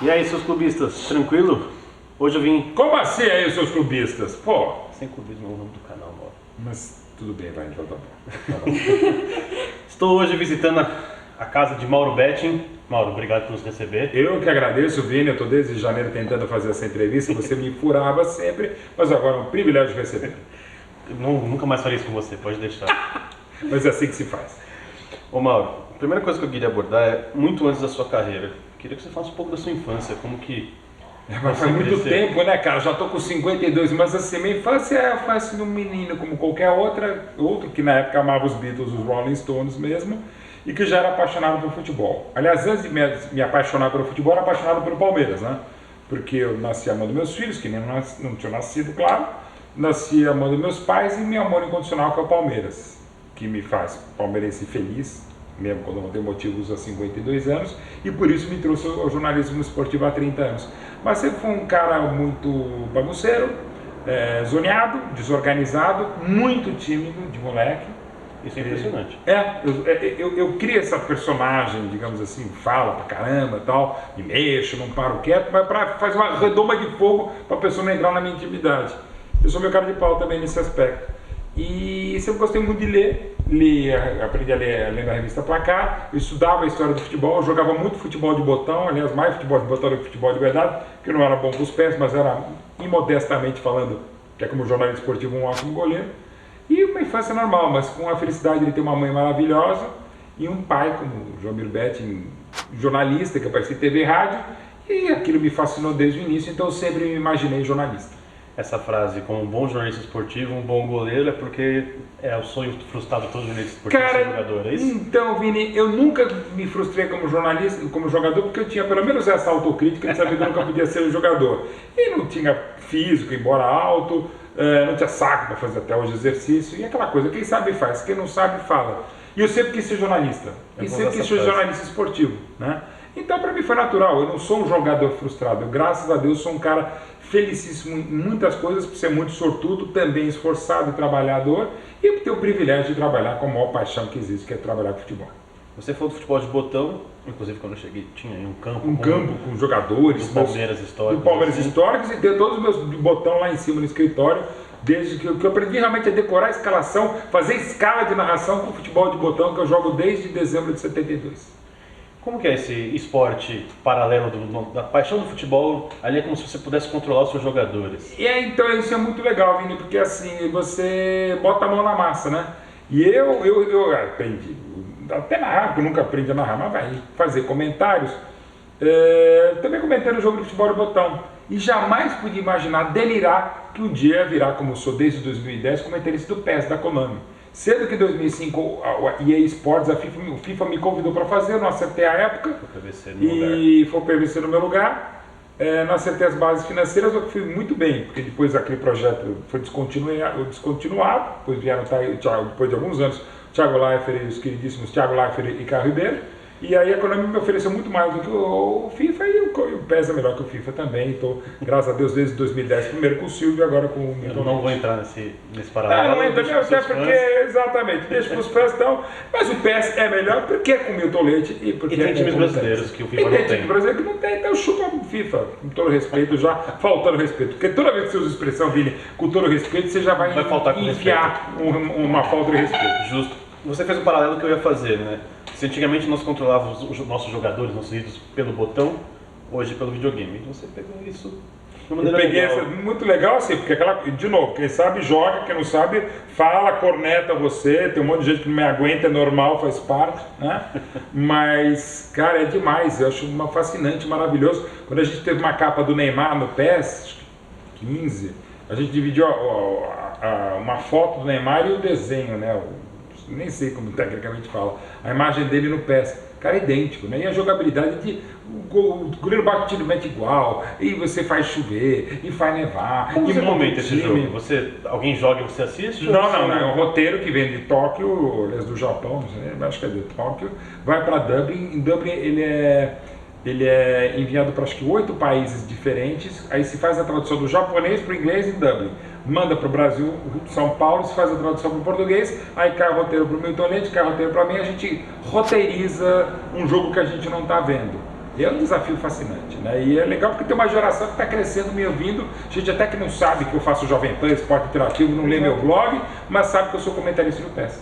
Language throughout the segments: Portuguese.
E aí, seus clubistas, tranquilo? Hoje eu vim... Como assim aí, seus clubistos? Pô, Sem clubismo é o nome do canal, Mauro. mas tudo bem, vai, então tá bom. Estou hoje visitando a casa de Mauro Betting. Mauro, obrigado por nos receber. Eu que agradeço, Vini, eu tô desde janeiro tentando fazer essa entrevista, você me furava sempre, mas agora é um privilégio receber. Nunca mais farei isso com você, pode deixar. Mas é assim que se faz. Ô Mauro, a primeira coisa que eu queria abordar é muito antes da sua carreira. Queria que você falasse um pouco da sua infância, como que... Mas faz muito tempo, né, cara? Já tô com 52, mas assim, minha infância é a infância de um menino como qualquer outro que na época amava os Beatles, os Rolling Stones mesmo, e que já era apaixonado por futebol. Aliás, antes de me apaixonar pelo futebol, era apaixonado pelo Palmeiras, né? Porque eu nasci amando meus filhos, que nem não tinham nascido, claro. Nasci amando meus pais e meu amor incondicional que é o Palmeiras, que me faz palmeirense feliz, mesmo quando não tenho motivos há 52 anos, e por isso me trouxe ao jornalismo esportivo há 30 anos. Mas sempre fui um cara muito bagunceiro, zoneado, desorganizado, muito tímido de moleque. Isso é impressionante. Eu crio essa personagem, digamos assim, fala pra caramba e tal, me mexo, não paro quieto, mas pra fazer uma redoma de fogo pra pessoa não entrar na minha intimidade. Eu sou meu cara de pau também nesse aspecto. E sempre gostei muito de ler, aprendi a ler lendo a revista Placar, eu estudava a história do futebol, eu jogava muito futebol de botão, aliás, mais futebol de botão do que futebol de verdade, que não era bom para os pés, mas era, imodestamente falando, que é como jornalista esportivo, um ótimo goleiro. E uma infância normal, mas com a felicidade de ter uma mãe maravilhosa e um pai como o Joamir Betting, jornalista, que aparecia em TV e rádio, e aquilo me fascinou desde o início, então eu sempre me imaginei jornalista. Essa frase, como um bom jornalista esportivo, um bom goleiro, é porque é o sonho frustrado de todo jornalista esportivo ser jogador, é isso? Então, Vini, eu nunca me frustrei como jornalista, como jogador, porque eu tinha pelo menos essa autocrítica de saber que eu nunca podia ser um jogador. E não tinha físico, embora alto, não tinha saco para fazer até hoje exercício, e aquela coisa, quem sabe faz, quem não sabe fala. E eu sempre quis ser jornalista, e sempre quis ser jornalista esportivo, né? Então, para mim foi natural, eu não sou um jogador frustrado, eu, graças a Deus, sou um cara felicíssimo em muitas coisas, por ser muito sortudo, também esforçado e trabalhador, e por ter o privilégio de trabalhar com a maior paixão que existe, que é trabalhar com futebol. Você falou do futebol de botão, inclusive quando eu cheguei tinha aí um campo Com jogadores, do Palmeiras históricos. Do Palmeiras assim. históricos, e ter todos os meus botão lá em cima no escritório, desde que eu aprendi realmente a decorar a escalação, fazer escala de narração com futebol de botão, que eu jogo desde dezembro de 72. Como que é esse esporte paralelo da paixão do futebol? Ali é como se você pudesse controlar os seus jogadores. Então isso é muito legal, Vini, porque assim, você bota a mão na massa, né? E eu aprendi, até narrar, porque eu nunca aprendi a narrar, mas vai fazer comentários, também comentando o jogo de futebol de botão. E jamais podia imaginar, delirar, que um dia ia virar, como eu sou desde 2010, comentarista do PES, da Konami. Sendo que em 2005 a EA Sports, o FIFA me convidou para fazer, eu não acertei a época, foi o PVC no meu lugar, não acertei as bases financeiras, eu fui muito bem, porque depois aquele projeto foi descontinuado, depois vieram, depois de alguns anos, Thiago Leifert e os queridíssimos Thiago Leifert e Caio Ribeiro, e aí a Konami me ofereceu muito mais do que o FIFA, e o PES é melhor que o FIFA também, então, graças a Deus, desde 2010, primeiro com o Silvio e agora com o Milton. Eu não vou entrar nesse paralelo. Não entra, até porque, exatamente, deixa para os fãs, então, mas o PES é melhor porque é com o Milton Leite e porque tem times brasileiros que o FIFA não tem. E tem time brasileiro que não tem, então chupa o FIFA, com todo respeito, já faltando respeito, porque toda vez que você usa a expressão, Vini, com todo respeito, você já vai enfiar uma falta de respeito. Justo. Você fez um paralelo que eu ia fazer, né? Se antigamente nós controlávamos os nossos jogadores, nossos ídolos pelo botão, hoje pelo videogame. Você pegou isso de uma maneira legal. Essa, muito legal assim, porque de novo, quem sabe joga, quem não sabe fala, corneta você, tem um monte de gente que não me aguenta, é normal, faz parte, né? Mas, cara, é demais, eu acho fascinante, maravilhoso. Quando a gente teve uma capa do Neymar no PES, 15, a gente dividiu uma foto do Neymar e o desenho, né? Nem sei como tecnicamente fala, a imagem dele no PES, cara, é idêntico, né? E a jogabilidade o goleiro bate o tiro, mete igual, e você faz chover, e faz nevar. Como e você comenta esse jogo? Alguém joga e você assiste? Não, é um roteiro que vem de Tóquio, aliás do Japão, não sei, acho que é de Tóquio, vai para Dublin. Em Dublin ele é enviado para acho que 8 países diferentes, aí se faz a tradução do japonês para o inglês em Dublin. Manda para o Brasil, São Paulo, se faz a tradução para o português, aí cai o roteiro para o Milton Leite, cai o roteiro para mim, a gente roteiriza um jogo que a gente não está vendo. E é um desafio fascinante, né? E é legal porque tem uma geração que está crescendo me ouvindo, gente até que não sabe que eu faço Jovem Pan, Esporte Interativo, não lê meu blog, mas sabe que eu sou comentarista do PES.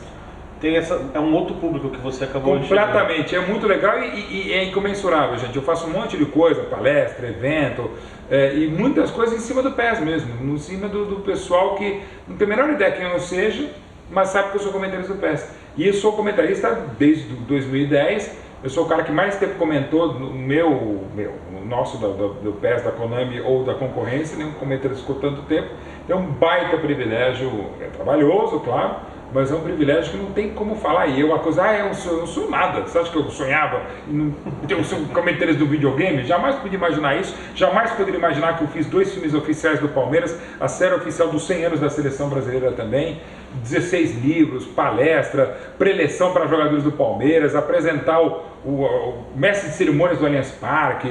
É um outro público que você acabou de chegar. Completamente, é muito legal e é incomensurável, gente. Eu faço um monte de coisa, palestra, evento, e muitas coisas em cima do PES mesmo, em cima do pessoal que não tem a menor ideia quem eu seja, mas sabe que eu sou comentarista do PES. E eu sou comentarista desde 2010. Eu sou o cara que mais tempo comentou no nosso do PES, da Konami ou da concorrência, nenhum comentarista ficou tanto tempo. É um baita privilégio, é trabalhoso, claro, mas é um privilégio que não tem como falar. E eu, uma coisa, eu não sou nada. Você acha que eu sonhava em ter um comentarista do videogame? Jamais podia imaginar isso. Jamais poderia imaginar que eu fiz 2 filmes oficiais do Palmeiras, a série oficial dos 100 anos da Seleção Brasileira também, 16 livros, palestra, preleção para jogadores do Palmeiras, apresentar o mestre de cerimônias do Allianz Parque.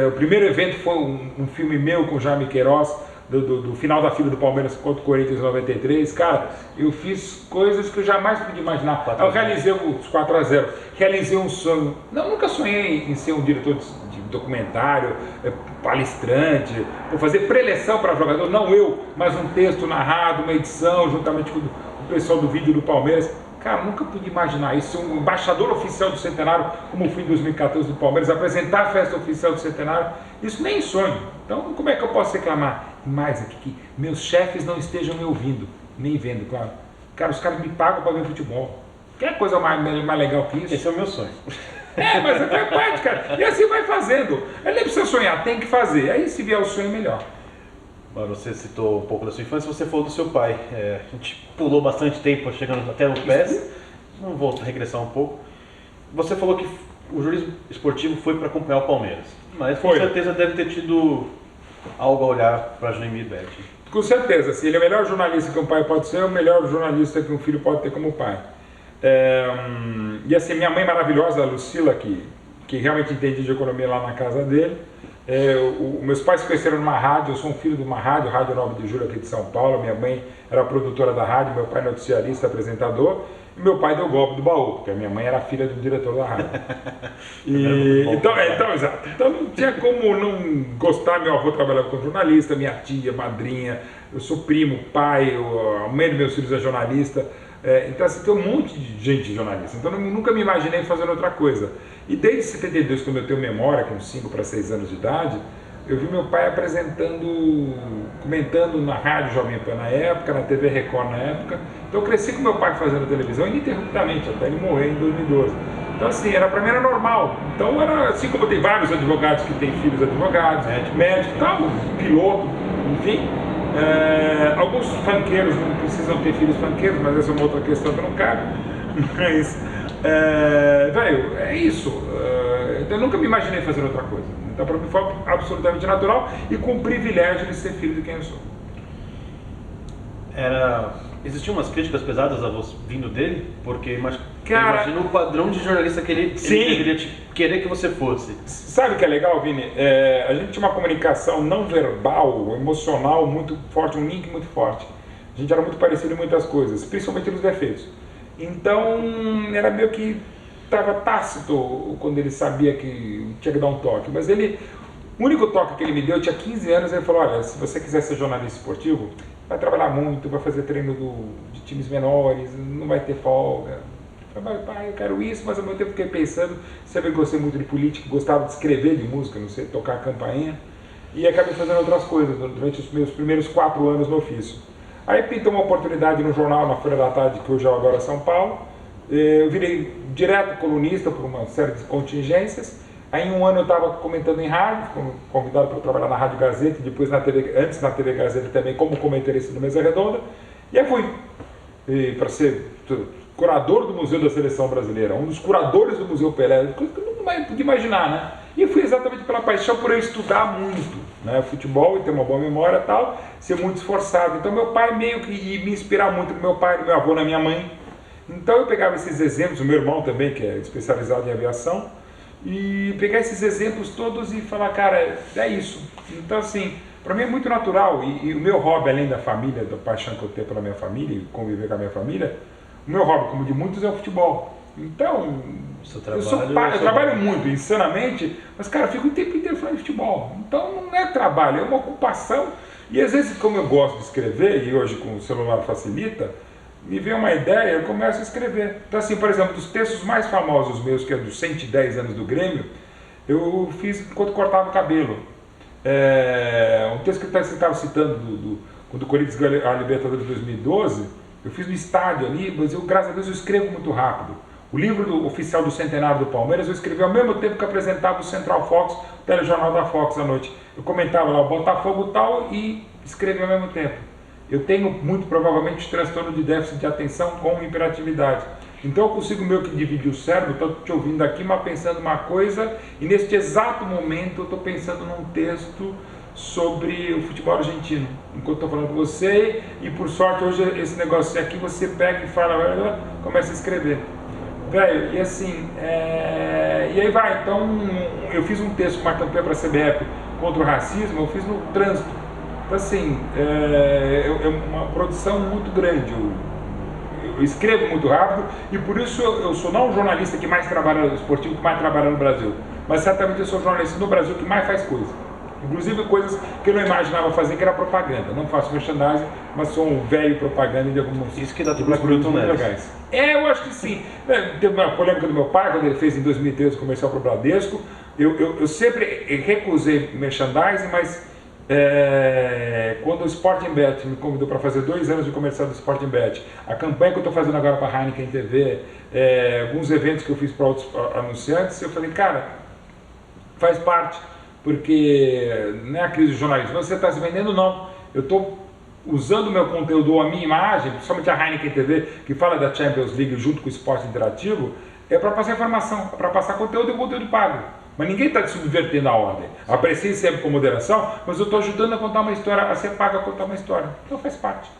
O primeiro evento foi um filme meu com o Jaime Queiroz, do final da fila do Palmeiras contra o Corinthians em 93, cara, eu fiz coisas que eu jamais podia imaginar. Eu realizei os 4-0, realizei um sonho. Não, nunca sonhei em ser um diretor de documentário, palestrante, vou fazer preleção para jogador, não eu, mas um texto narrado, uma edição, juntamente com o pessoal do vídeo do Palmeiras. Cara, nunca pude imaginar isso, ser um embaixador oficial do Centenário, como fui em 2014 do Palmeiras, apresentar a festa oficial do Centenário, isso nem sonho. Então, como é que eu posso reclamar mais aqui que meus chefes não estejam me ouvindo, nem vendo, claro. Cara, os caras me pagam para ver futebol. Quer coisa mais legal que isso? Esse é o meu sonho. Mas é parte, cara. E assim vai fazendo. Aí nem precisa sonhar, tem que fazer. Aí se vier o sonho, melhor. Você citou um pouco da sua infância, você falou do seu pai. A gente pulou bastante tempo chegando até no PES. Vamos voltar a regressar um pouco. Você falou que o jornalismo esportivo foi para acompanhar o Palmeiras, mas com certeza deve ter tido algo a olhar para a Joemir Beth. Com certeza, se ele é o melhor jornalista que um pai pode ser, é o melhor jornalista que um filho pode ter como pai. E assim, minha mãe maravilhosa, a Lucila, que realmente entende de economia lá na casa dele. Meus pais se conheceram numa rádio, eu sou um filho de uma rádio, Rádio 9 de Julho aqui de São Paulo. Minha mãe era produtora da rádio, meu pai noticiarista, apresentador. E meu pai deu golpe do baú, porque a minha mãe era filha do diretor da rádio. Exato. Então não tinha como não gostar. Meu avô trabalhava como jornalista, minha tia, madrinha, eu sou primo, pai, a mãe dos meus filhos é jornalista. Então assim, tem um monte de gente jornalista. Então eu nunca me imaginei fazendo outra coisa. E desde 72, quando eu tenho memória, com 5 para 6 anos de idade, eu vi meu pai comentando na Rádio Jovem Pan na época, na TV Record na época. Então eu cresci com meu pai fazendo televisão ininterruptamente, até ele morrer em 2012. Então assim, para mim era normal. Então era assim como tem vários advogados que têm filhos advogados, médico e tal, piloto, enfim. Alguns funqueiros não precisam ter filhos funqueiros, mas essa é uma outra questão que não cabe. Mas, é isso. Então eu nunca me imaginei fazer outra coisa. Então para mim foi absolutamente natural e com o privilégio de ser filho de quem eu sou. Existiam umas críticas pesadas a você vindo dele? Porque imagina o padrão de jornalista que ele deveria querer que você fosse. Sabe o que é legal, Vini? A gente tinha uma comunicação não verbal, emocional muito forte, um link muito forte. A gente era muito parecido em muitas coisas, principalmente nos defeitos. Então era meio que estava tácito quando ele sabia que tinha que dar um toque. Mas o único toque que ele me deu, eu tinha 15 anos, ele falou: olha, se você quiser ser jornalista esportivo, vai trabalhar muito, vai fazer treino de times menores, não vai ter folga. Eu falei: pai, eu quero isso, mas ao mesmo tempo fiquei pensando, sempre gostei muito de política, gostava de escrever de música, não sei, tocar a campainha, e acabei fazendo outras coisas durante os meus primeiros 4 anos no ofício. Aí pintou uma oportunidade no jornal, na Folha da Tarde, que hoje é agora São Paulo. Eu virei direto colunista por uma série de contingências. Aí em um ano eu estava comentando em rádio, convidado para trabalhar na Rádio Gazeta, depois antes na TV Gazeta também como comentarista do Mesa Redonda. E aí fui para ser curador do Museu da Seleção Brasileira, um dos curadores do Museu Pelé, coisa que eu nunca podia imaginar, né? E fui exatamente pela paixão por eu estudar muito, né? Futebol e ter uma boa memória e tal, ser muito esforçado. Então meu pai meio que ia me inspirar muito no meu pai, no meu avô, na minha mãe. Então eu pegava esses exemplos, o meu irmão também, que é especializado em aviação, e pegar esses exemplos todos e falar: cara, é isso. Então assim, para mim é muito natural, e o meu hobby, além da família, da paixão que eu tenho pela minha família e conviver com a minha família, o meu hobby, como de muitos, é o futebol. Então, Seu Eu trabalho muito, insanamente, mas, cara, eu fico o tempo inteiro falando de futebol. Então não é trabalho, é uma ocupação. E às vezes, como eu gosto de escrever, e hoje com o celular facilita, me vem uma ideia, eu começo a escrever. Então, assim, por exemplo, dos textos mais famosos meus, que é dos 110 anos do Grêmio, eu fiz enquanto cortava o cabelo. Um texto que você estava citando, quando o Corinthians ganhou a Libertadores de 2012, eu fiz no estádio ali, mas eu, graças a Deus, eu escrevo muito rápido. O livro oficial do centenário do Palmeiras eu escrevi ao mesmo tempo que apresentava o Central Fox, o telejornal da Fox à noite. Eu comentava lá o Botafogo tal e escrevia ao mesmo tempo. Eu tenho muito provavelmente transtorno de déficit de atenção com hiperatividade. Então eu consigo meio que dividir o cérebro, estou te ouvindo aqui, mas pensando uma coisa, e neste exato momento eu estou pensando num texto sobre o futebol argentino, enquanto estou falando com você, e por sorte hoje esse negócio aqui você pega e fala, começa a escrever. Velho, e assim, e aí vai, então eu fiz um texto, uma campanha para a CBF contra o racismo, eu fiz no trânsito. Então assim, é uma produção muito grande, eu escrevo muito rápido e por isso eu sou não o jornalista que mais trabalha no esportivo, que mais trabalha no Brasil, mas certamente eu sou o jornalista no Brasil que mais faz coisa. Inclusive coisas que eu não imaginava fazer, que era propaganda. Não faço merchandising, mas sou um velho propaganda de alguns. Isso que dá tudo para Milton Neves. Legais. Eu acho que sim. Teve uma polêmica do meu pai, quando ele fez em 2013 o comercial para o Bradesco. Eu sempre recusei merchandising, mas quando o Sporting Bet me convidou para fazer 2 anos de comercial do Sporting Bet, a campanha que eu estou fazendo agora para a Heineken TV, alguns eventos que eu fiz para outros anunciantes, eu falei, cara, faz parte. Porque não é a crise do jornalismo, você está se vendendo, não. Eu estou usando o meu conteúdo, a minha imagem, principalmente a Heineken TV, que fala da Champions League junto com o esporte interativo, é para passar informação, é para passar conteúdo e conteúdo pago. Mas ninguém está subvertendo a ordem. Aprecie sempre com moderação, mas eu estou ajudando a contar uma história, a ser pago a contar uma história. Então faz parte.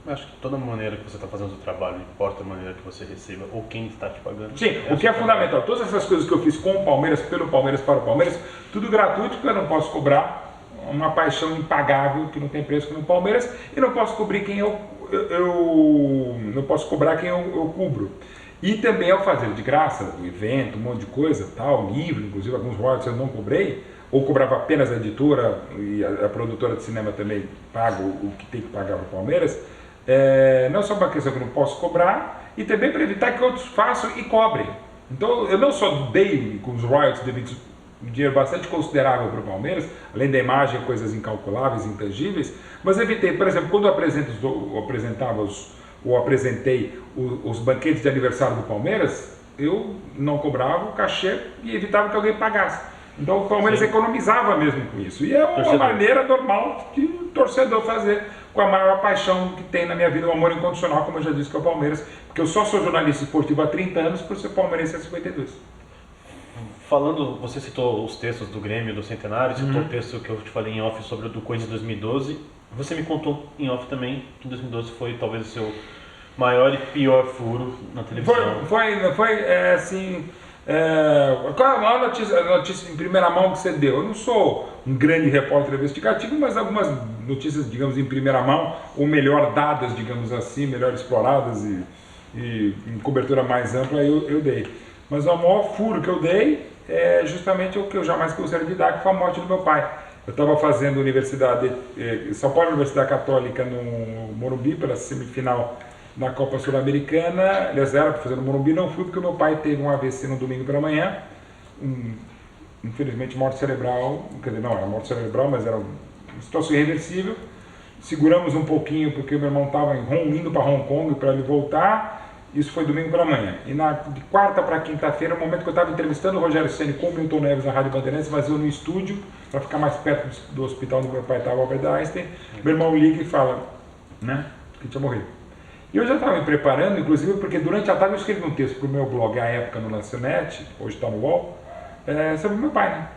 Eu acho que toda maneira que você está fazendo o seu trabalho, não importa a maneira que você receba ou quem está te pagando. Sim, o que é fundamental, todas essas coisas que eu fiz com o Palmeiras, pelo Palmeiras, para o Palmeiras, tudo gratuito, porque eu não posso cobrar uma paixão impagável que não tem preço como o Palmeiras, e não posso cobrir quem eu não posso cobrar quem eu cubro. E também ao fazer de graça, o evento, um monte de coisa, tal, livro, inclusive alguns royalties eu não cobrei, ou cobrava apenas a editora e a produtora de cinema também paga o que tem que pagar para o Palmeiras. Não só uma questão que eu não posso cobrar, e também para evitar que outros façam e cobrem. Então eu não só dei com os royalties devidos um dinheiro bastante considerável para o Palmeiras, além da imagem, coisas incalculáveis, intangíveis, mas evitei, por exemplo, quando eu apresentei os banquetes de aniversário do Palmeiras, eu não cobrava o cachê e evitava que alguém pagasse. Então o Palmeiras economizava mesmo com isso. E é uma maneira normal de um torcedor fazer, com a maior paixão que tem na minha vida, o amor incondicional, como eu já disse, que é o Palmeiras, porque eu só sou jornalista esportivo há 30 anos por ser palmeirense há 52. Falando, você citou os textos do Grêmio, do Centenário, citou o texto que eu te falei em off sobre o do Corinthians de 2012. Você me contou em off também que 2012 foi talvez o seu maior e pior furo na televisão. Foi assim... qual é a maior notícia em primeira mão que você deu? Eu não sou um grande repórter investigativo, mas algumas notícias, digamos, em primeira mão, ou melhor dadas, digamos assim, melhor exploradas e em cobertura mais ampla eu dei. Mas o maior furo que eu dei é justamente o que eu jamais gostaria de dar, que foi a morte do meu pai. Eu estava fazendo Universidade, São Paulo Universidade Católica no Morumbi, pela semifinal na Copa Sul-Americana. Aliás, era para fazer no Morumbi, não fui porque o meu pai teve um AVC no domingo pela manhã, infelizmente morte cerebral, quer dizer, não era morte cerebral, mas era uma situação irreversível. Seguramos um pouquinho porque o meu irmão estava indo para Hong Kong para ele voltar. Isso foi domingo pela manhã. E de quarta para quinta-feira, no momento que eu estava entrevistando o Rogério Ceni com o Milton Neves na Rádio Bandeirantes, mas eu no estúdio, para ficar mais perto do hospital onde meu pai estava, Albert Einstein, meu irmão liga e fala, né, que tinha morrido. E eu já estava me preparando, inclusive, porque durante a tarde eu escrevi um texto para o meu blog, à época no Lançonete, hoje está no UOL, sobre meu pai, né?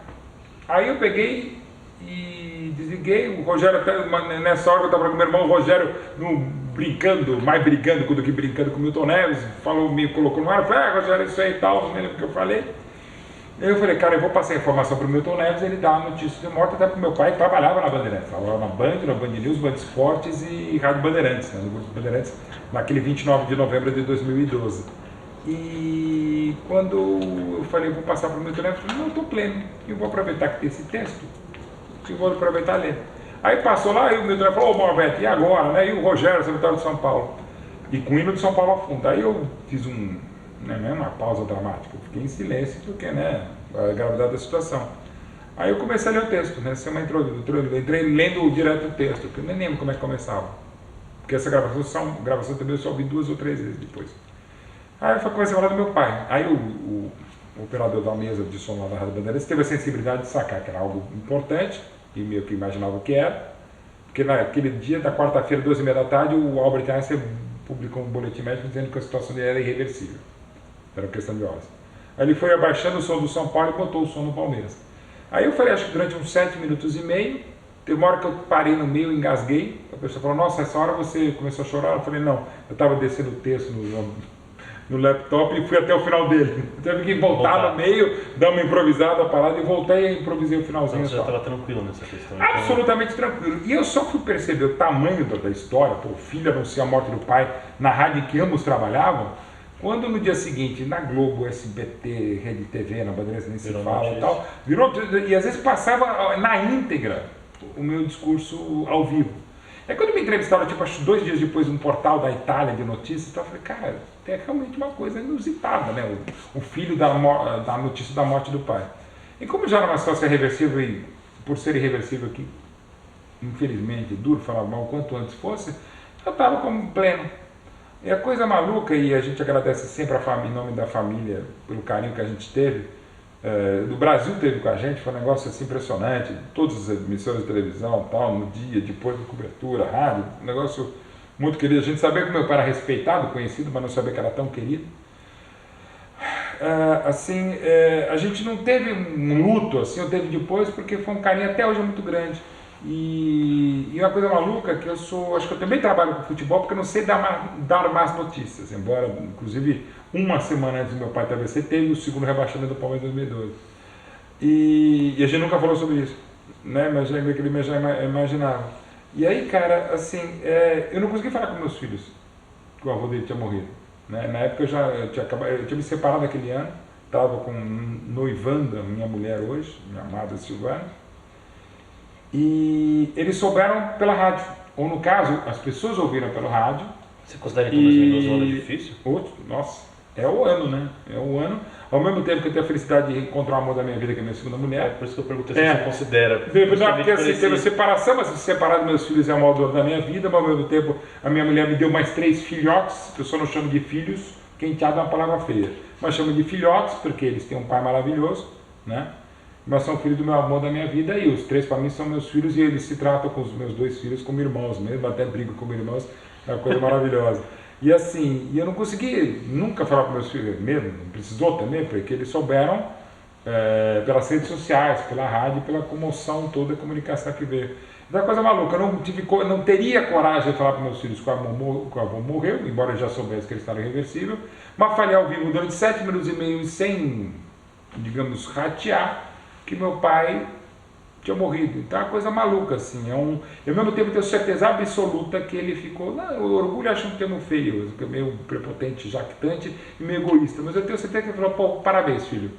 Aí eu peguei e desliguei, o Rogério, até nessa hora que eu estava com meu irmão, o Rogério, mais brigando do que brincando com o Milton Neves, me colocou no ar, falei, Rogério, isso aí e tal, não me lembro o que eu falei. Aí eu falei, cara, eu vou passar a informação para o Milton Neves, ele dá a notícia de morte, até para o meu pai que trabalhava na Bandeirantes, trabalhava na Band, na Band News, Band Esportes e Rádio Bandeirantes, né, no Grupo Bandeirantes, naquele 29 de novembro de 2012. E quando eu falei, vou passar para o meu telefone, eu falei, não, eu estou pleno, eu vou aproveitar que tem esse texto, eu vou aproveitar a ler. Aí passou lá e o meu telefone falou, ô Malvete, e agora, né? E o Rogério, secretário de São Paulo, e com o hino de São Paulo a fundo. Aí eu fiz uma pausa dramática, eu fiquei em silêncio, porque, né, a gravidade da situação. Aí eu comecei a ler o texto, né, sem uma introdução, eu entrei lendo direto o texto, porque eu nem lembro como é que começava. Porque essa gravação também eu só ouvi 2 ou 3 vezes depois. Aí eu comecei a falar do meu pai. Aí o operador da mesa de som lá da Rádio Bandeirantes teve a sensibilidade de sacar que era algo importante, e meio que imaginava o que era, porque naquele dia, da quarta-feira, 12h30 da tarde, o Albert Einstein publicou um boletim médico dizendo que a situação dele era irreversível. Era questão de horas. Aí ele foi abaixando o som do São Paulo e botou o som no Palmeiras. Aí eu falei, acho que durante uns 7 minutos e meio, teve uma hora que eu parei no meio e engasguei. A pessoa falou, nossa, essa hora você começou a chorar? Eu falei, não, eu estava descendo o texto no laptop e fui até o final dele. Então eu tive que voltar no meio, dar uma improvisada, parada, e voltei e improvisei o finalzinho. Então, você já estava tranquilo nessa questão? Absolutamente tranquilo. E eu só fui perceber o tamanho da história, o filho anuncia a morte do pai na rádio em que ambos trabalhavam, quando no dia seguinte, na Globo, SBT, Rede TV, na Bandeirantes nem se fala e tal, e às vezes passava na íntegra o meu discurso ao vivo. Aí quando me entrevistaram, tipo, acho 2 dias depois, um portal da Itália de notícias, eu falei, cara, é realmente uma coisa inusitada, né? O filho da notícia da morte do pai. E como já era uma situação irreversível, e por ser irreversível aqui, infelizmente, duro falar mal o quanto antes fosse, eu estava como pleno. E a coisa maluca, e a gente agradece sempre em nome da família pelo carinho que a gente teve, do Brasil teve com a gente, foi um negócio assim impressionante, todas as emissoras de televisão, tal, no dia, depois da cobertura, rádio, um negócio muito querido. A gente sabia que meu pai era respeitado, conhecido, mas não sabia que era tão querido. A gente não teve um luto, assim, eu teve depois, porque foi um carinho até hoje muito grande. E uma coisa maluca que acho que eu também trabalho com futebol, porque eu não sei dar más notícias, embora, inclusive, uma semana antes do meu pai ter AVC, teve o segundo rebaixamento do Palmeiras em 2012. E a gente nunca falou sobre isso, né? Mas já que ele já imaginava. E aí, cara, assim, eu não consegui falar com meus filhos que o avô dele tinha morrido, né? Na época eu tinha me separado naquele ano, estava com noivando a minha mulher hoje, minha amada Silvana. E eles souberam pela rádio, ou no caso, as pessoas ouviram pelo rádio. Você considera então 2012 um ano difícil? Nossa, é o ano, né? É o ano. Ao mesmo tempo que eu tenho a felicidade de encontrar o amor da minha vida, que é a minha segunda mulher. Por isso que eu perguntei se você considera. Não, porque assim, teve a separação, mas se separar dos meus filhos é o maior dor da minha vida, mas ao mesmo tempo a minha mulher me deu mais 3 filhotes, que eu só não chamo de filhos, que enteado é uma palavra feia. Mas chamo de filhotes, porque eles têm um pai maravilhoso, né? Mas são filhos do meu amor da minha vida, e os 3 para mim são meus filhos, e eles se tratam com os meus 2 filhos como irmãos mesmo, até brigo como irmãos, é uma coisa maravilhosa. E assim, eu não consegui nunca falar com meus filhos mesmo, não precisou também, porque eles souberam pelas redes sociais, pela rádio, pela comoção toda a comunicação que veio. Então é uma coisa maluca, eu não teria coragem de falar para meus filhos que o avô morreu, embora eu já soubesse que ele estava irreversível, mas falei ao vivo durante 7 minutos e meio sem, digamos, ratear, que meu pai tinha morrido. Então é uma coisa maluca, assim. Eu, ao mesmo tempo, tenho certeza absoluta que ele ficou... o orgulho acho um termo feio, meio prepotente, jactante e meio egoísta. Mas eu tenho certeza que ele falou, pô, parabéns, filho.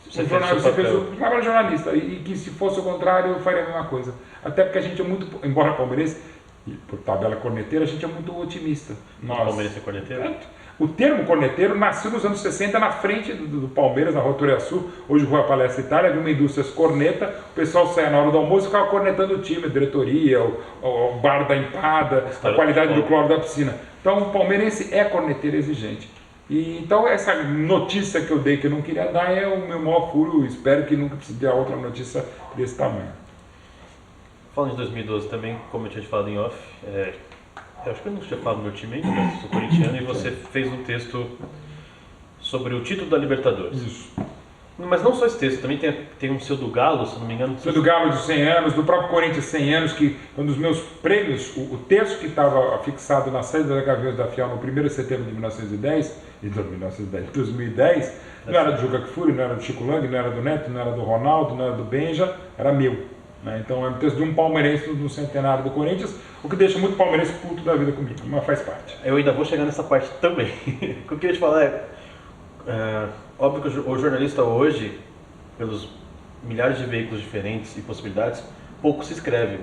Você fez o trabalho jornalista. E que se fosse o contrário, eu faria a mesma coisa. Até porque a gente é muito... Embora palmeirense, e por tabela corneteira, a gente é muito otimista. Palmeirense é corneteiro? O termo corneteiro nasceu nos anos 60 na frente do Palmeiras, na Rua Turiaçu, hoje Rua Palestra Itália, havia uma indústria corneta, o pessoal saia na hora do almoço e ficava cornetando o time, a diretoria, o bar da empada, a qualidade do cloro da piscina. Então o palmeirense é corneteiro exigente. E, então essa notícia que eu dei que eu não queria dar é o meu maior furo, espero que nunca precise dar outra notícia desse tamanho. Falando de 2012 também, como eu tinha te falado em off, eu acho que eu não tinha falado do meu time ainda, mas sou corintiano, e você fez um texto sobre o título da Libertadores. Isso. Mas não só esse texto, também tem um seu do Galo, se não me engano. Seu do Galo de 100 anos, do próprio Corinthians 100 anos, que um dos meus prêmios, o texto que estava fixado na saída da Gaviões da Fiel no 1º de setembro de 2010, não era do Juca Kfouri, não era do Chico Lang, não era do Neto, não era do Ronaldo, não era do Benja, era meu. Então é um texto de um palmeirense do centenário do Corinthians, o que deixa muito palmeirense puto da vida comigo, mas faz parte. Eu ainda vou chegar nessa parte também. O que eu queria te falar é, Óbvio que o jornalista hoje, pelos milhares de veículos diferentes e possibilidades, pouco se escreve.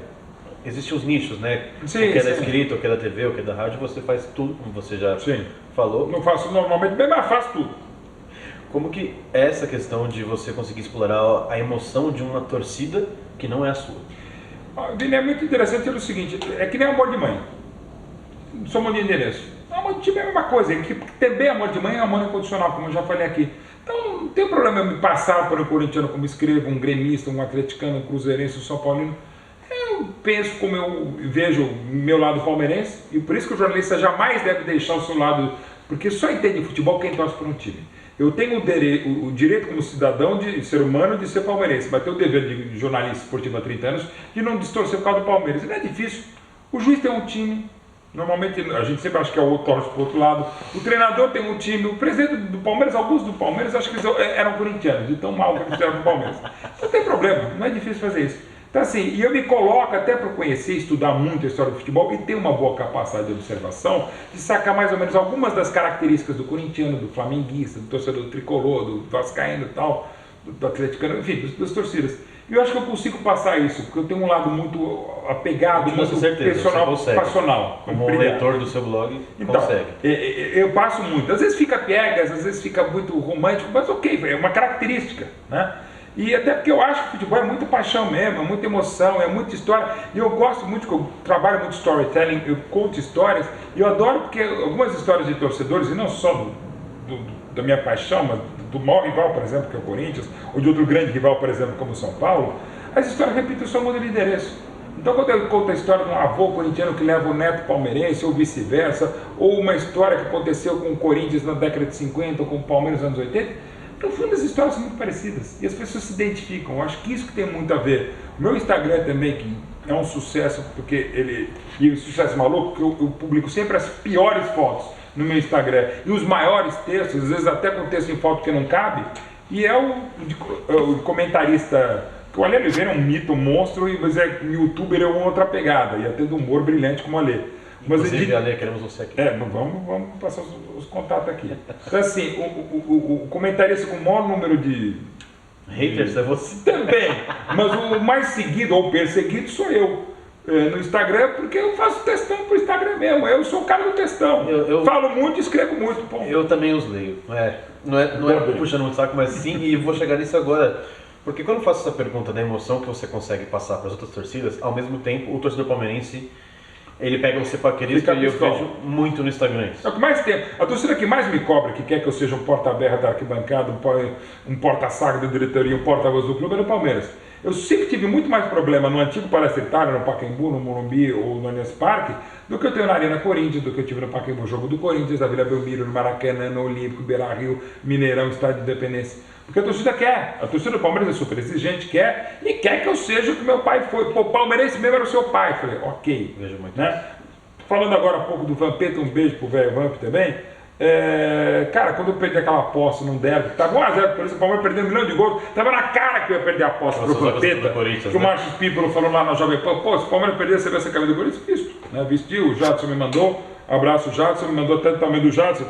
Existem os nichos, né? Sim, o que é da sim. escrita, o que é da TV, o que é da rádio, você faz tudo, como você já Sim. falou. Não faço normalmente bem, mas faço tudo. Como que é essa questão de você conseguir explorar a emoção de uma torcida que não é a sua? Vini, é muito interessante pelo seguinte, é que nem amor de mãe. Não sou de endereço. Amor de time é a mesma coisa, que também amor de mãe é amor incondicional, como eu já falei aqui. Então não tem problema eu me passar por um corintiano como escrevo, um gremista, um atleticano, um cruzeirense, um São Paulino. Eu penso como eu vejo o meu lado palmeirense, e por isso que o jornalista jamais deve deixar o seu lado, porque só entende futebol quem torce por um time. Eu tenho o direito como cidadão, de ser humano, de ser palmeirense, mas tenho o dever de jornalista esportivo há 30 anos de não distorcer por causa do Palmeiras. E não é difícil. O juiz tem um time, normalmente a gente sempre acha que é o outro torce para o outro lado. O treinador tem um time, o presidente do Palmeiras, alguns do Palmeiras, acho que eles eram corintianos, de tão mal que eles fizeram do Palmeiras. Não tem problema, não é difícil fazer isso. Então assim, e eu me coloco até para conhecer, estudar muito a história do futebol e ter uma boa capacidade de observação, de sacar mais ou menos algumas das características do corintiano, do flamenguista, do torcedor tricolor, do vascaíno e tal, do atleticano, enfim, das torcidas. E eu acho que eu consigo passar isso, porque eu tenho um lado muito apegado, muito passional. Como o leitor do seu blog, então, consegue. Eu passo muito. Às vezes fica piegas, às vezes fica muito romântico, mas ok, é uma característica, né? E até porque eu acho que o futebol é muita paixão mesmo, é muita emoção, é muita história. E eu gosto muito, que eu trabalho muito storytelling, eu conto histórias. E eu adoro porque algumas histórias de torcedores, e não só da minha paixão, mas do maior rival, por exemplo, que é o Corinthians, ou de outro grande rival, por exemplo, como o São Paulo, as histórias repetem o seu mundo de endereço. Então, quando eu conto a história de um avô corintiano que leva o neto palmeirense, ou vice-versa, ou uma história que aconteceu com o Corinthians na década de 50, ou com o Palmeiras nos anos 80, no fundo, as histórias são muito parecidas e as pessoas se identificam. Eu acho que isso que tem muito a ver. O meu Instagram também, que é um sucesso, porque ele. E um sucesso maluco, porque eu publico sempre as piores fotos no meu Instagram e os maiores textos, às vezes até com texto em foto que não cabe. E é o comentarista. Que o Ale Oliveira é um mito, um monstro, mas o youtuber é uma outra pegada, e até do humor brilhante como o Ale. Mas inclusive, Ale, queremos você aqui. Vamos passar os contatos aqui. Então, assim, o comentarista com o maior número de haters é você. Também, mas o mais seguido ou perseguido sou eu. No Instagram, porque eu faço textão pro Instagram mesmo. Eu sou o cara do textão. Eu falo muito e escrevo muito. Pô. Eu também os leio. Não é puxando muito saco, mas sim, e vou chegar nisso agora. Porque quando eu faço essa pergunta da emoção que você consegue passar para as outras torcidas, ao mesmo tempo, o torcedor palmeirense, ele pega você para querer e eu vejo muito no Instagram. É o que mais tem. A torcida que mais me cobra, que quer que eu seja um porta-berra da arquibancada, um porta-saco da diretoria, um porta-voz do clube, é do Palmeiras. Eu sempre tive muito mais problema no antigo Palestra Itália, no Pacaembu, no Morumbi ou no Allianz Parque, do que eu tenho na Arena Corinthians, do que eu tive no Pacaembu, jogo do Corinthians, da Vila Belmiro, no Maracanã, no Olímpico, Beira-Rio, Mineirão, Estádio de Independência. Porque a torcida quer, a torcida do Palmeiras é super exigente, quer, e quer que eu seja o que meu pai foi. Pô, o palmeirense mesmo era o seu pai. Eu falei, ok. Vejo muito. Né? Falando agora um pouco do Vampeta, um beijo pro velho Vamp também. Cara, quando eu perdi aquela aposta num derby, tava 1x0, por isso o Palmeiras perdeu 1 milhão de gols, tava na cara que eu ia perder a aposta pro Vampeta, que o Márcio Pípolo falou lá na Jovem Pan, pô, se o Palmeiras perder, você vê essa camisa do Corinthians? Visto, né? Vestiu, o Jadson me mandou, abraço o Jadson, me mandou até o tamanho do Jadson,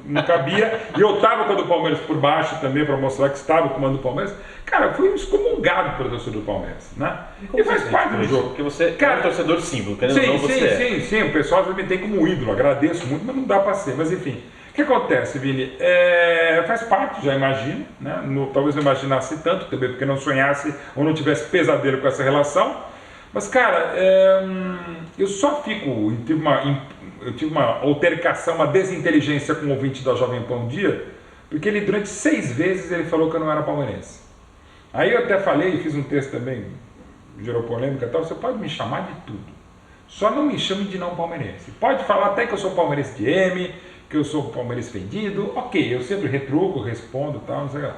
não cabia, e eu tava com a do Palmeiras por baixo também, para mostrar que estava com o comando do Palmeiras. Cara, eu fui excomungado pelo torcedor do Palmeiras, né? E faz parte do jogo. Porque você é um torcedor símbolo, querendo ou não, você é. Sim, o pessoal me tem como ídolo, agradeço muito, mas não dá para ser, mas enfim. O que acontece, Vini? Faz parte, já imagino, né? Talvez não imaginasse tanto também, porque não sonhasse ou não tivesse pesadelo com essa relação. Mas, cara, eu só fico. Eu tive uma altercação, uma desinteligência com o ouvinte da Jovem Pan um dia, porque ele, durante 6 vezes, ele falou que eu não era palmeirense. Aí eu até falei, fiz um texto também, gerou polêmica e tal, você pode me chamar de tudo. Só não me chame de não palmeirense. Pode falar até que eu sou palmeirense de M, que eu sou palmeirense vendido, ok, eu sempre retruco, respondo e tal, não sei lá.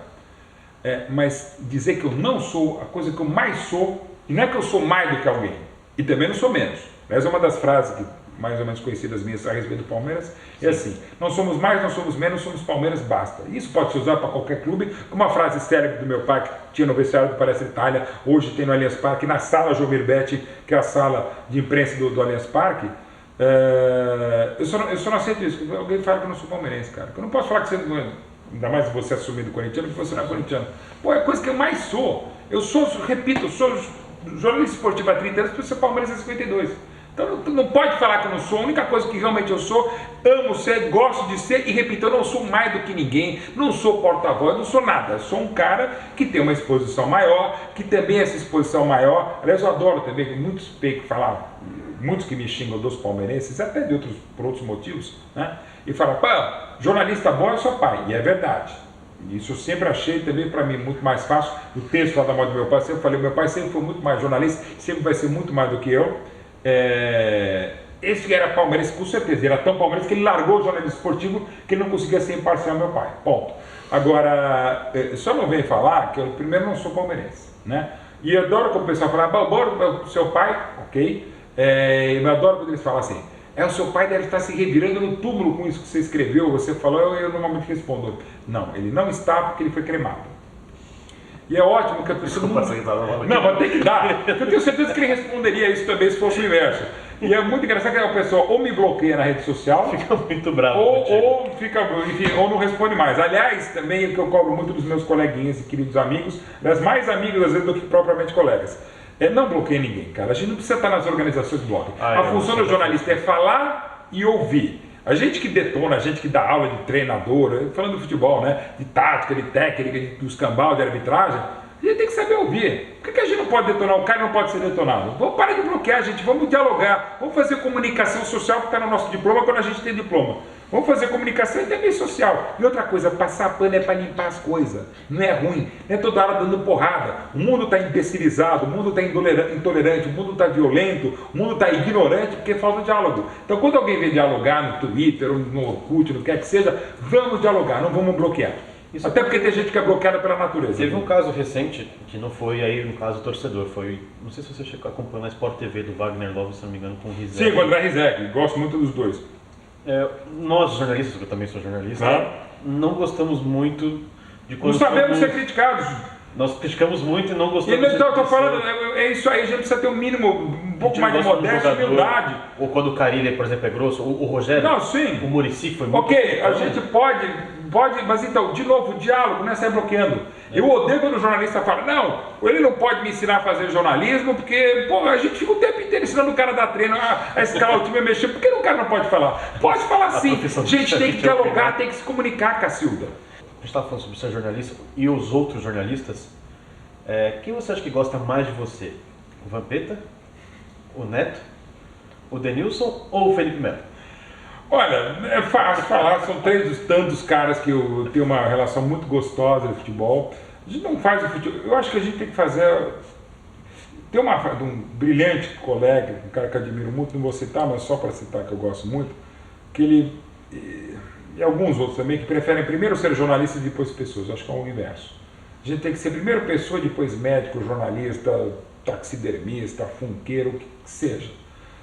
Mas dizer que eu não sou, a coisa que eu mais sou, e não é que eu sou mais do que alguém, e também não sou menos. Essa é uma das frases que, mais ou menos conhecidas minhas a respeito do Palmeiras, é assim, não somos mais, não somos menos, somos Palmeiras, basta. Isso pode se usar para qualquer clube, como uma frase célebre do meu pai, que tinha no vestiário do Palestra Itália, hoje tem no Allianz Parque, na sala Jomir Betti, que é a sala de imprensa do Allianz Parque. Eu só não aceito isso, alguém fala que eu não sou palmeirense, cara, que eu não posso falar que você não é. ainda mais você assumindo corintiano, porque você não é corintiano. Pô, é a coisa que eu mais sou. Eu sou, repito, eu sou jornalista esportivo há 30 anos, porque eu sou palmeirense há 52. Então não pode falar que eu não sou, a única coisa que realmente eu sou, amo ser, gosto de ser, e repito, eu não sou mais do que ninguém, não sou porta-voz, não sou nada, eu sou um cara que tem uma exposição maior, que também essa exposição maior, aliás eu adoro também, muitos muitos que me xingam dos palmeirenses, até por outros motivos, né? E falam, pô, jornalista bom é seu pai, e é verdade. Isso eu sempre achei também para mim muito mais fácil. O texto lá da morte do meu pai, sempre falei, meu pai sempre foi muito mais jornalista, sempre vai ser muito mais do que eu. Esse era palmeirense, com certeza, ele era tão palmeirense que ele largou o jornalismo esportivo que ele não conseguia ser imparcial, meu pai, ponto. Agora, só não vem falar que eu primeiro não sou palmeirense, né? E eu adoro quando o pessoal fala, adoro seu pai, ok? Eu adoro quando eles falam assim, o seu pai deve estar se revirando no túmulo com isso que você escreveu, você falou, eu normalmente respondo, não, ele não está porque ele foi cremado. E é ótimo que a pessoa não, mas tem que dar. Eu tenho certeza que ele responderia isso também se fosse o inverso. E é muito engraçado que a pessoa ou me bloqueia na rede social, fica muito bravo, ou fica, enfim, ou não responde mais. Aliás, também o que eu cobro muito dos meus coleguinhas e queridos amigos, das mais amigos às vezes do que propriamente colegas. Não bloqueia ninguém, cara. A gente não precisa estar nas organizações de bloco. A função do jornalista é falar e ouvir. A gente que detona, a gente que dá aula de treinador, falando do futebol, né? De tática, de técnica, dos cambal, de arbitragem, a gente tem que saber ouvir. Por que a gente não pode detonar? O cara não pode ser detonado. Vamos parar de bloquear, gente. Vamos dialogar. Vamos fazer comunicação social que está no nosso diploma quando a gente tem diploma. Vamos fazer comunicação e também social. E outra coisa, passar pano é para limpar as coisas. Não é ruim. Não é toda hora dando porrada. O mundo está imbecilizado, o mundo está intolerante, o mundo está violento, o mundo está ignorante porque falta diálogo. Então quando alguém vem dialogar no Twitter, ou no Orkut, no que quer que seja, vamos dialogar, não vamos bloquear. Isso até porque tem gente que é bloqueada pela natureza. Teve um caso recente, que não foi aí no caso do torcedor, foi, não sei se você acompanhou na Sport TV do Wagner Love, se não me engano, com o Rizek. Sim, com o André Rizek, gosto muito dos dois. Nós jornalistas, porque eu também sou jornalista, não gostamos muito de quando... Não sabemos ser criticados. Nós criticamos muito e não gostamos então, eu estou falando, é isso aí, a gente precisa ter um mínimo, um pouco mais de modéstia e humildade. Ou quando o Carilli, por exemplo, é grosso, o Rogério, não, sim. O Muricy foi muito... Ok, a gente pode, mas então, de novo, o diálogo não é sair bloqueando. Eu odeio quando o jornalista fala, não, ele não pode me ensinar a fazer jornalismo, porque, pô, a gente fica o tempo inteiro ensinando o cara a dar treino, a escalar o time, a mexer, por que o cara não pode falar? Pode falar sim, a gente tem que dialogar, tem que se comunicar, Cacilda. A gente estava falando sobre ser jornalista e os outros jornalistas. Quem você acha que gosta mais de você? O Vampeta? O Neto? O Denilson ou o Felipe Melo? Olha, é fácil falar, são três dos tantos caras que eu tenho uma relação muito gostosa de futebol. A gente não faz o futebol, eu acho que a gente tem que fazer... Tem um brilhante colega, um cara que eu admiro muito, não vou citar, mas só para citar que eu gosto muito, que ele... E alguns outros também que preferem primeiro ser jornalista e depois pessoas, acho que é o inverso. A gente tem que ser primeiro pessoa, depois médico, jornalista, taxidermista, funkeiro, o que seja.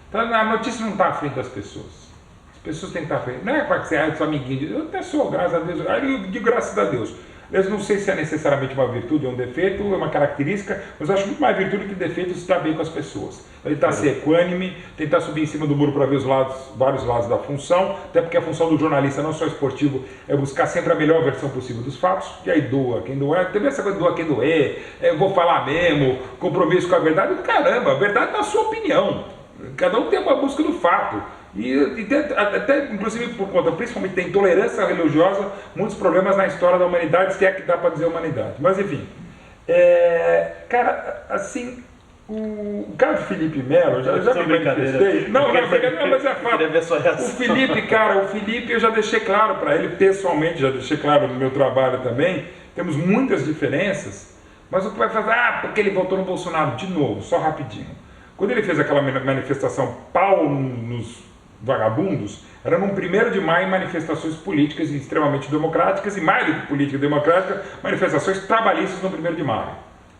Então a notícia não está à frente das pessoas. As pessoas têm que estar à frente. Não é para que você é seu amiguinho, eu até sou, graças a Deus, eu digo graças a Deus. Eu não sei se é necessariamente uma virtude ou um defeito, é uma característica, mas eu acho muito mais virtude que defeito estar bem com as pessoas. Tentar ser equânime, tentar subir em cima do muro para ver vários lados da função, até porque a função do jornalista, não só esportivo, é buscar sempre a melhor versão possível dos fatos, e aí doa quem doer, também essa coisa doa quem doer, eu vou falar mesmo, compromisso com a verdade, caramba, a verdade na sua opinião. Cada um tem uma busca do fato. E até, inclusive, por conta, principalmente da intolerância religiosa, muitos problemas na história da humanidade, se é que dá para dizer humanidade. Mas, enfim, cara, assim, o cara do Felipe Melo, já me manifestei. Não, mas é fato. O Felipe, cara, eu já deixei claro para ele, pessoalmente, já deixei claro no meu trabalho também, temos muitas diferenças, mas o que vai fazer, porque ele votou no Bolsonaro, de novo, só rapidinho. Quando ele fez aquela manifestação pau nos vagabundos, era no 1º de maio manifestações políticas extremamente democráticas e mais do que política democrática, manifestações trabalhistas no 1º de maio.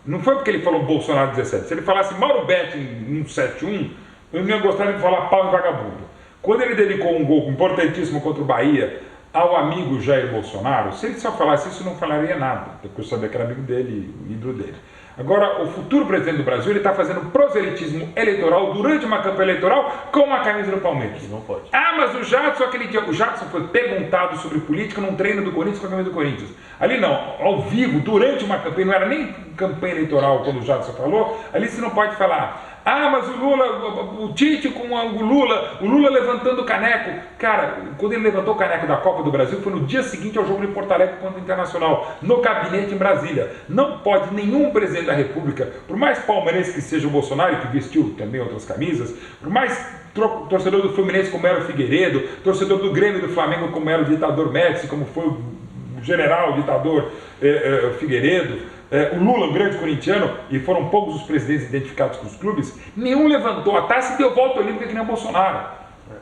Não foi porque ele falou Bolsonaro 17. Se ele falasse Mauro Betti em 171, eu não ia gostar de falar pau e vagabundo. Quando ele dedicou um gol importantíssimo contra o Bahia, ao amigo Jair Bolsonaro, se ele só falasse isso, não falaria nada, porque eu sabia que era amigo dele, ídolo dele. Agora, o futuro presidente do Brasil, ele está fazendo proselitismo eleitoral durante uma campanha eleitoral com a camisa do Palmeiras. Não pode. Ah, mas o Jadson, aquele dia, o Jadson foi perguntado sobre política num treino do Corinthians com a camisa do Corinthians. Ali não, ao vivo, durante uma campanha, não era nem campanha eleitoral quando o Jadson falou, ali você não pode falar. Ah, mas o Lula, o Tite com o Lula levantando o caneco. Cara, quando ele levantou o caneco da Copa do Brasil, foi no dia seguinte ao jogo de Porto Alegre contra o Internacional, no gabinete em Brasília. Não pode nenhum presidente da República, por mais palmeirense que seja o Bolsonaro, que vestiu também outras camisas, por mais torcedor do Fluminense como era o Figueiredo, torcedor do Grêmio e do Flamengo como era o ditador Médici, como foi o general, o ditador Figueiredo, o Lula, um grande corintiano, e foram poucos os presidentes identificados com os clubes, nenhum levantou a taça e deu volta olímpica que nem o Bolsonaro.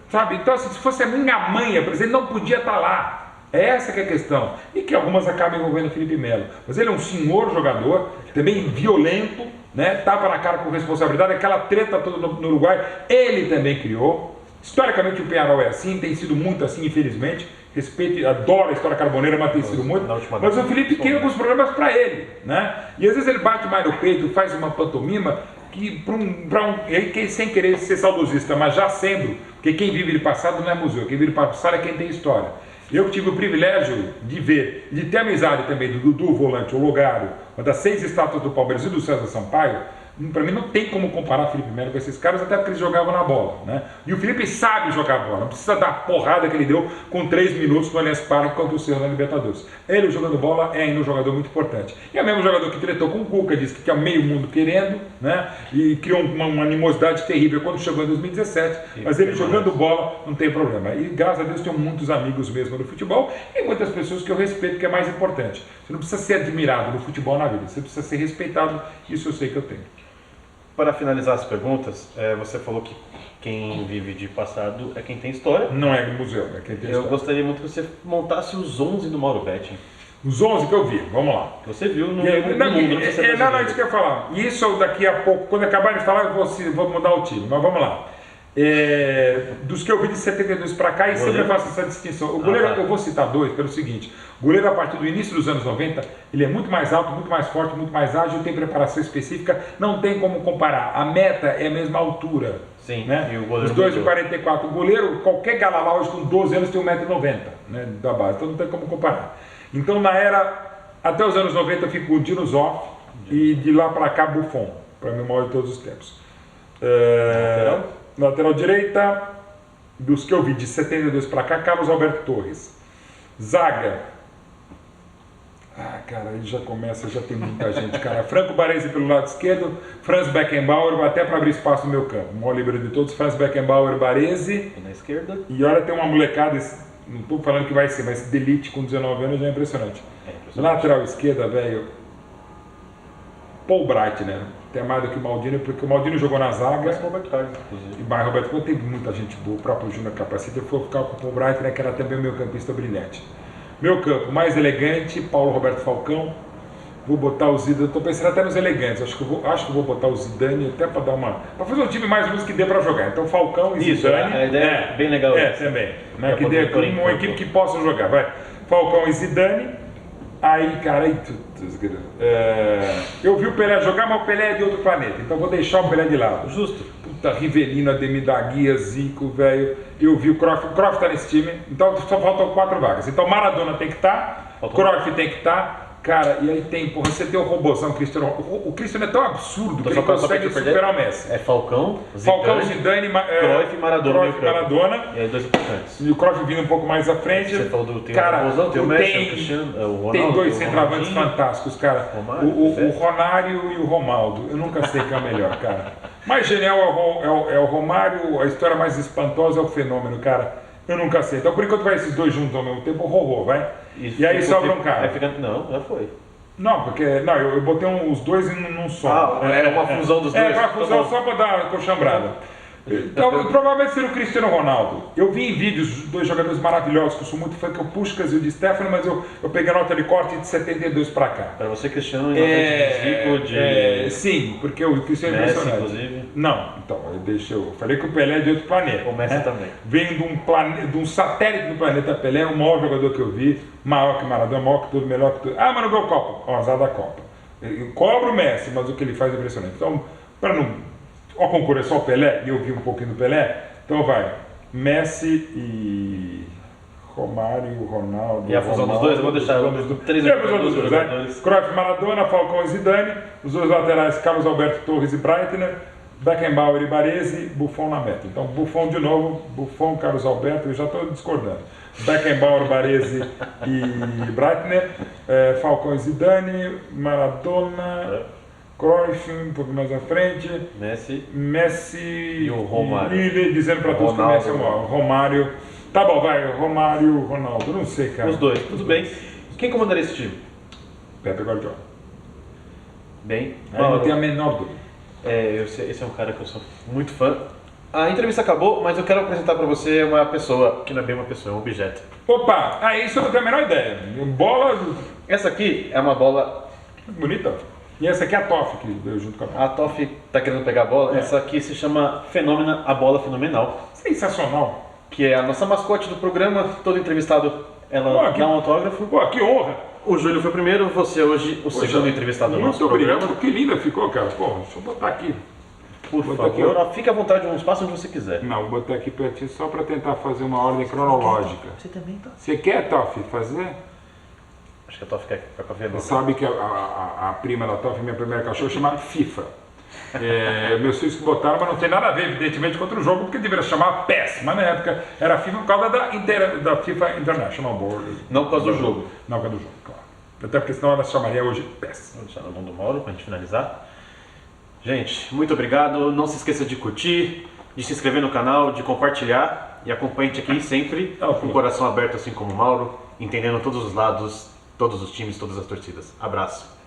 Sabe? Então, assim, se fosse a minha mãe, a presidente não podia estar lá. Essa que é a questão. E que algumas acabam envolvendo o Felipe Melo. Mas ele é um senhor jogador, também violento, né? Tapa na cara com responsabilidade, aquela treta toda no Uruguai, ele também criou. Historicamente o Peñarol é assim, tem sido muito assim, infelizmente. Respeito, adoro a história carboneira, mas tem sido muito. Mas o Felipe cria alguns problemas para ele, né? E às vezes ele bate mais no peito, faz uma pantomima que sem querer ser saudosista, mas já sendo, porque quem vive de passado não é museu, quem vive de passado é quem tem história. Eu que tive o privilégio de ver, de ter amizade também do Dudu, volante, o Logário, uma das 6 estátuas do Palmeiras e do César Sampaio. Para mim não tem como comparar Felipe Melo com esses caras, até porque eles jogavam na bola, né? E o Felipe sabe jogar bola, não precisa dar a porrada que ele deu com 3 minutos no Allianz Parque contra o Cerro na Libertadores. Ele jogando bola é ainda um jogador muito importante. E é o mesmo jogador que tretou com o Cuca, disse que tinha meio mundo querendo, né? E criou uma animosidade terrível quando chegou em 2017, mas ele jogando bola não tem problema. E graças a Deus tenho muitos amigos mesmo no futebol e muitas pessoas que eu respeito, que é mais importante. Você não precisa ser admirado no futebol na vida, você precisa ser respeitado, isso eu sei que eu tenho. Para finalizar as perguntas, você falou que quem vive de passado é quem tem história. Não é museu, é quem tem história. Eu gostaria muito que você montasse os 11 do Mauro Betti. Os 11 que eu vi, vamos lá. Você viu no mundo, não isso que eu ia falar. Isso daqui a pouco, quando acabar de falar, eu vou mudar o time, mas vamos lá. Dos que eu vi de 72 para cá, e sempre eu faço essa distinção. O goleiro, eu vou citar 2 pelo seguinte: o goleiro, a partir do início dos anos 90, ele é muito mais alto, muito mais forte, muito mais ágil, tem preparação específica, não tem como comparar. A meta é a mesma altura. Sim, né? E o goleiro os 2 de 44. O goleiro, qualquer galalau hoje com 12 anos tem 1,90 m, né, da base, então não tem como comparar. Então, na era, até os anos 90, eu fico o Dinozoff e de lá para cá, Buffon, para mim, o maior de todos os tempos. Lateral direita, dos que eu vi de 72 para cá, Carlos Alberto Torres. Zaga. Cara, aí já começa, já tem muita gente, cara. Franco Baresi pelo lado esquerdo, Franz Beckenbauer, até para abrir espaço no meu campo. O maior líbero de todos, Franz Beckenbauer, Baresi. Na esquerda. E olha, tem uma molecada, não estou falando que vai ser, mas de elite com 19 anos já é impressionante. Lateral esquerda, velho, Paul Breitner, até mais do que o Maldini, porque o Maldini jogou na zaga. Mas Roberto Carlos, inclusive. E Roberto Carlos tem muita gente boa, o próprio Júnior Capacita, eu vou ficar com o Paul Breitner, que era também o meu campista brilhante. Meu campo mais elegante, Paulo Roberto Falcão. Vou botar o Zidane, estou pensando até nos elegantes, acho que eu vou botar o Zidane até para dar uma... para fazer um time mais ou menos que dê para jogar. Então Falcão e Zidane... a ideia é bem legal. Também. Né? Que dê uma equipe que possa jogar. Vai. Falcão e Zidane. Aí, cara, eu vi o Pelé jogar, mas o Pelé é de outro planeta, então vou deixar o Pelé de lado. Justo. Puta, Rivelino, Ademir da Guia, Zico, velho. Eu vi o Cruyff tá nesse time, então só faltam 4 vagas. Então Maradona tem que estar, Cruyff tem que estar, cara, e aí tem, porra, você tem o robôzão, o Cristiano é tão absurdo que ele consegue superar o Messi. É Falcão, Zidane, Cruyff e Maradona. E aí 2 importantes. E o Cruyff vindo um pouco mais à frente. Você falou do cara, robôzão, tem o Messi, o Cristiano, o Ronaldo. Tem 2 centroavantes fantásticos, cara. O Romário e o Romaldo. Eu nunca sei quem é o melhor, cara. Mais genial é o Romário, a história mais espantosa é o Fenômeno, cara. Eu nunca sei. Então, por enquanto, vai esses 2 juntos ao mesmo tempo, vai. E aí sobra um cara. Não, já foi. Não, porque não, eu botei os 2 num só. É uma fusão dos 2. É uma fusão só para dar uma coxambrada. Então, provavelmente seria o Cristiano Ronaldo. Eu vi em vídeos dois jogadores maravilhosos que eu sou muito fã, que é o Puskás e o Di Stefano, mas eu peguei a nota de corte de 72 para cá. Para você, Cristiano, em de sim, porque o Cristiano é Messi, impressionante. inclusive. Não, então, eu falei que o Pelé é de outro planeta. O Messi também. Vem de um satélite do planeta Pelé, o maior jogador que eu vi, maior que Maradona, maior que tudo, melhor que tudo. Ah, mas não ganhou Copa. Ó, azar da Copa. Eu cobro o Messi, mas o que ele faz é impressionante. Então, para não... Ó, concorrer só o Pelé, e eu vi um pouquinho do Pelé, então vai, Messi e Romário, Ronaldo... E a fusão dos dois, eu vou deixar três jogadores. Cruyff, Maradona, Falcão e Zidane, os dois laterais, Carlos Alberto Torres e Breitner, Beckenbauer e Baresi, Buffon na meta. Então, Buffon de novo, Buffon, Carlos Alberto, eu já estou discordando. Beckenbauer, Baresi e Breitner, Falcão e Zidane, Maradona... Cruyff, um pouco mais à frente. Messi e o Romário. E dizendo para todos que o Messi é o maior. Romário. Tá bom, vai. Romário, Ronaldo. Não sei, cara. Os dois, tudo bem. Quem comandaria esse time? Pepe Guardiola. Bem. Não tem a menor dúvida. Esse é um cara que eu sou muito fã. A entrevista acabou, mas eu quero apresentar para você uma pessoa, que não é bem uma pessoa, é um objeto. Opa, isso eu não tenho a menor ideia. Bola... Essa aqui é uma bola... Bonita. E essa aqui é a Toff, que veio junto com a bola. A Toff tá querendo pegar a bola. Essa aqui se chama Fenômena, a bola fenomenal. Sensacional. Que é a nossa mascote do programa. Todo entrevistado, ela dá um autógrafo. Pô, que honra. O Júlio foi o primeiro, você hoje o segundo entrevistado do nosso programa. Muito obrigado. Que linda ficou, cara. Pô, deixa eu botar aqui. Por favor, fique à vontade, um espaço onde você quiser. Não, vou botar aqui pertinho só para tentar fazer uma ordem cronológica. Você também tá. Você quer, Toff, fazer? Acho que a Toff quer ficar com a Você sabe que a prima da Toff, minha primeira cachorra, chama FIFA. Meus filhos que botaram, mas não tem nada a ver, evidentemente, contra o jogo, porque deveria chamar PES. Mas na época era FIFA por causa da FIFA International Board. Não por causa do jogo. Não por causa do jogo, claro. Até porque senão ela chamaria hoje PES. Vou deixar na mão do Mauro para a gente finalizar. Gente, muito obrigado. Não se esqueça de curtir, de se inscrever no canal, de compartilhar. E acompanhe a gente aqui sempre com o coração aberto, assim como o Mauro, entendendo todos os lados, todos os times, todas as torcidas. Abraço.